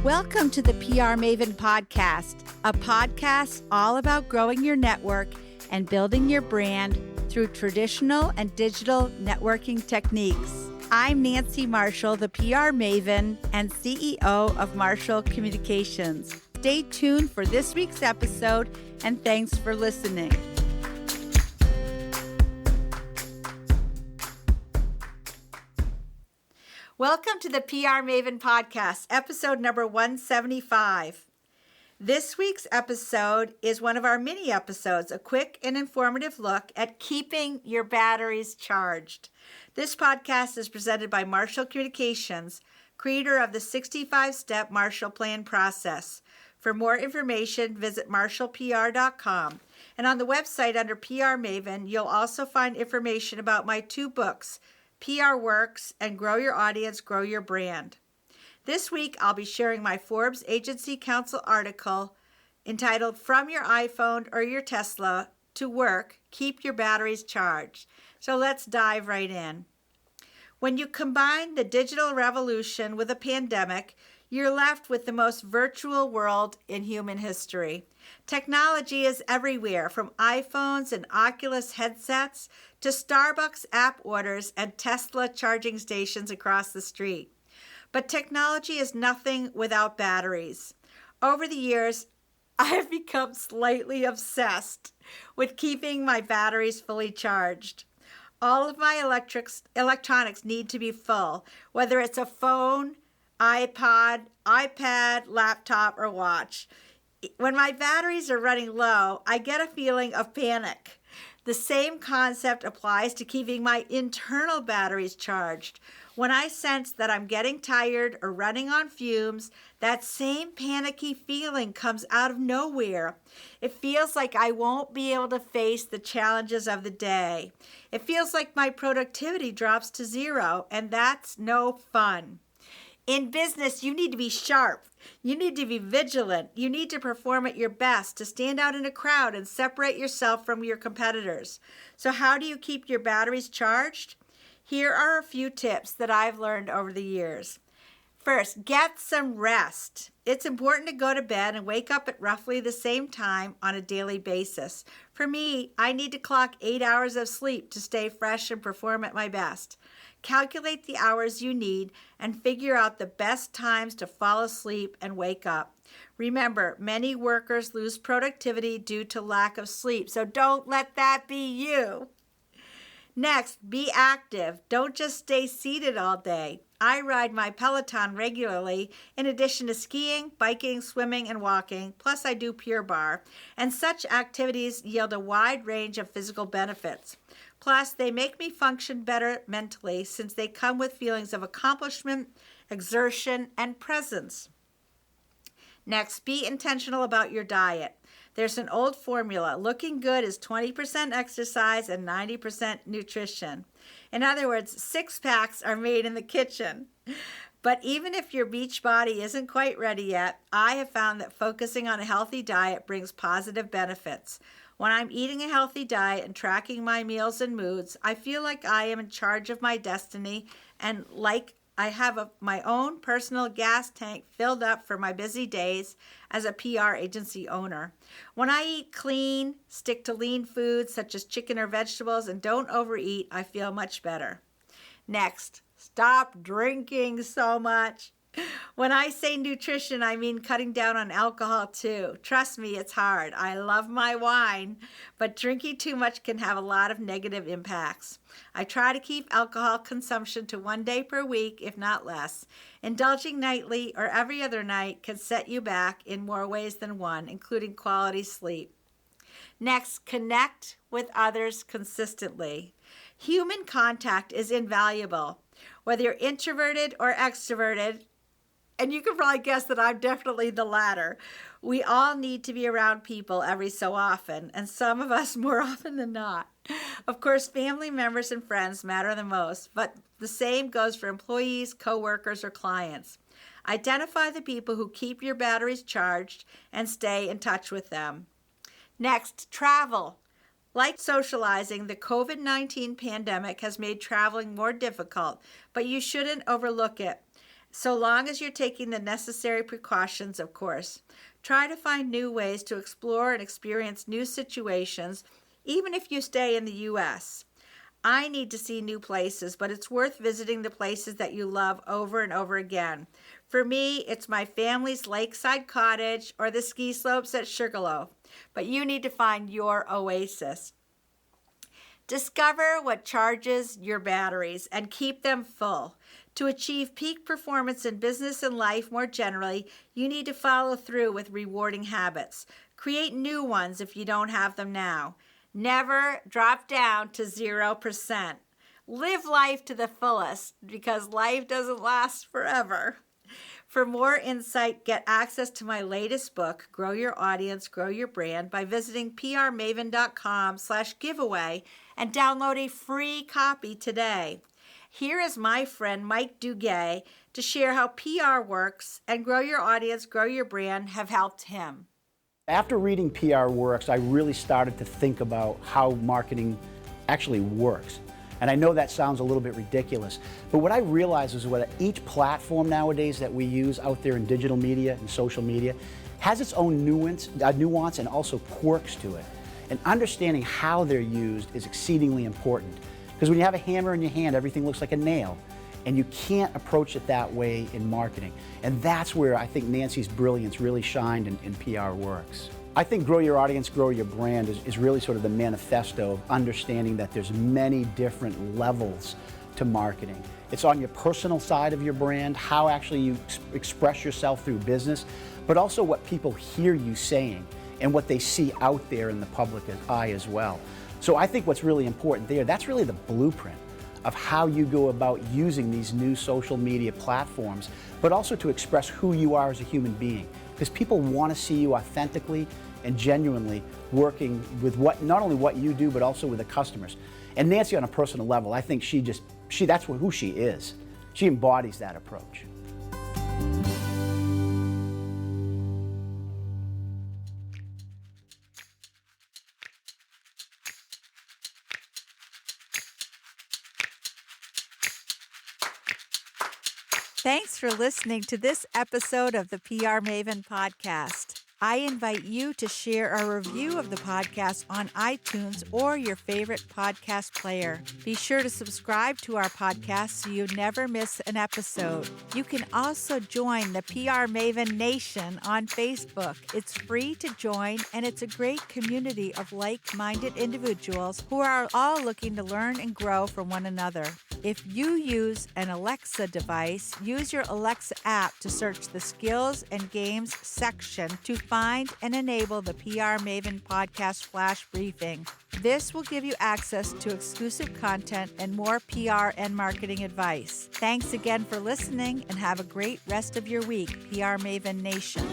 Welcome to the PR Maven Podcast, a podcast all about growing your network and building your brand through traditional and digital networking techniques. I'm Nancy Marshall, the PR Maven and CEO of Marshall Communications. Stay tuned for this week's episode, and thanks for listening. Welcome to the PR Maven Podcast, episode number 175. This week's episode is one of our mini episodes, a quick and informative look at keeping your batteries charged. This podcast is presented by Marshall Communications, creator of the 65-step Marshall Plan process. For more information, visit marshallpr.com. And on the website under PR Maven, you'll also find information about my two books, PR Works and Grow Your Audience, Grow Your Brand. This week, I'll be sharing my Forbes Agency Council article entitled From Your iPhone or Your Tesla to Work, Keep Your Batteries Charged. So let's dive right in. When you combine the digital revolution with a pandemic, you're left with the most virtual world in human history. Technology is everywhere, from iPhones and Oculus headsets to Starbucks app orders and Tesla charging stations across the street. But technology is nothing without batteries. Over the years, I have become slightly obsessed with keeping my batteries fully charged. All of my electronics need to be full, whether it's a phone, iPod, iPad, laptop, or watch. When my batteries are running low, I get a feeling of panic. The same concept applies to keeping my internal batteries charged. When I sense that I'm getting tired or running on fumes, that same panicky feeling comes out of nowhere. It feels like I won't be able to face the challenges of the day. It feels like my productivity drops to zero, and that's no fun. In business, you need to be sharp. You need to be vigilant. You need to perform at your best to stand out in a crowd and separate yourself from your competitors. So how do you keep your batteries charged? Here are a few tips that I've learned over the years. First, get some rest. It's important to go to bed and wake up at roughly the same time on a daily basis. For me, I need to clock 8 hours of sleep to stay fresh and perform at my best. Calculate the hours you need and figure out the best times to fall asleep and wake up. Remember, many workers lose productivity due to lack of sleep, so don't let that be you. Next, be active. Don't just stay seated all day. I ride my Peloton regularly in addition to skiing, biking, swimming, and walking, plus I do Pure Barre, and such activities yield a wide range of physical benefits. Plus, they make me function better mentally since they come with feelings of accomplishment, exertion, and presence. Next, be intentional about your diet. There's an old formula. Looking good is 20% exercise and 90% nutrition. In other words, six packs are made in the kitchen. But even if your beach body isn't quite ready yet, I have found that focusing on a healthy diet brings positive benefits. When I'm eating a healthy diet and tracking my meals and moods, I feel like I am in charge of my destiny and like I have my own personal gas tank filled up for my busy days as a PR agency owner. When I eat clean, stick to lean foods such as chicken or vegetables, and don't overeat, I feel much better. Next, stop drinking so much. When I say nutrition, I mean cutting down on alcohol too. Trust me, it's hard. I love my wine, but drinking too much can have a lot of negative impacts. I try to keep alcohol consumption to 1 day per week, if not less. Indulging nightly or every other night can set you back in more ways than one, including quality sleep. Next, connect with others consistently. Human contact is invaluable. Whether you're introverted or extroverted, and you can probably guess that I'm definitely the latter. We all need to be around people every so often, and some of us more often than not. Of course, family members and friends matter the most, but the same goes for employees, coworkers, or clients. Identify the people who keep your batteries charged and stay in touch with them. Next, travel. Like socializing, the COVID-19 pandemic has made traveling more difficult, but you shouldn't overlook it. So long as you're taking the necessary precautions, of course. Try to find new ways to explore and experience new situations, even if you stay in the U.S. I need to see new places, but it's worth visiting the places that you love over and over again. For me, it's my family's lakeside cottage or the ski slopes at Sugarloaf. But you need to find your oasis. Discover what charges your batteries and keep them full. To achieve peak performance in business and life more generally, you need to follow through with rewarding habits. Create new ones if you don't have them now. Never drop down to 0%. Live life to the fullest because life doesn't last forever. For more insight, get access to my latest book, Grow Your Audience, Grow Your Brand, by visiting prmaven.com/giveaway and download a free copy today. Here is my friend Mike Duguay to share how PR works and Grow Your Audience, Grow Your Brand have helped him. After reading PR Works, I really started to think about how marketing actually works. And I know that sounds a little bit ridiculous, but what I realized is what each platform nowadays that we use out there in digital media and social media has its own nuance and also quirks to it. And understanding how they're used is exceedingly important. Because when you have a hammer in your hand, everything looks like a nail. And you can't approach it that way in marketing. And that's where I think Nancy's brilliance really shined in PR Works. I think Grow Your Audience, Grow Your Brand is really sort of the manifesto of understanding that there's many different levels to marketing. It's on your personal side of your brand, how actually you express yourself through business, but also what people hear you saying and what they see out there in the public eye as well. So I think what's really important there, that's really the blueprint of how you go about using these new social media platforms, but also to express who you are as a human being. Because people want to see you authentically and genuinely working with not only what you do, but also with the customers. And Nancy, on a personal level, I think that's who she is. She embodies that approach. Thanks for listening to this episode of the PR Maven podcast. I invite you to share a review of the podcast on iTunes or your favorite podcast player. Be sure to subscribe to our podcast so you never miss an episode. You can also join the PR Maven Nation on Facebook. It's free to join, and it's a great community of like-minded individuals who are all looking to learn and grow from one another. If you use an Alexa device, use your Alexa app to search the Skills and Games section to find and enable the PR Maven podcast flash briefing. This will give you access to exclusive content and more PR and marketing advice. Thanks again for listening and have a great rest of your week, PR Maven Nation.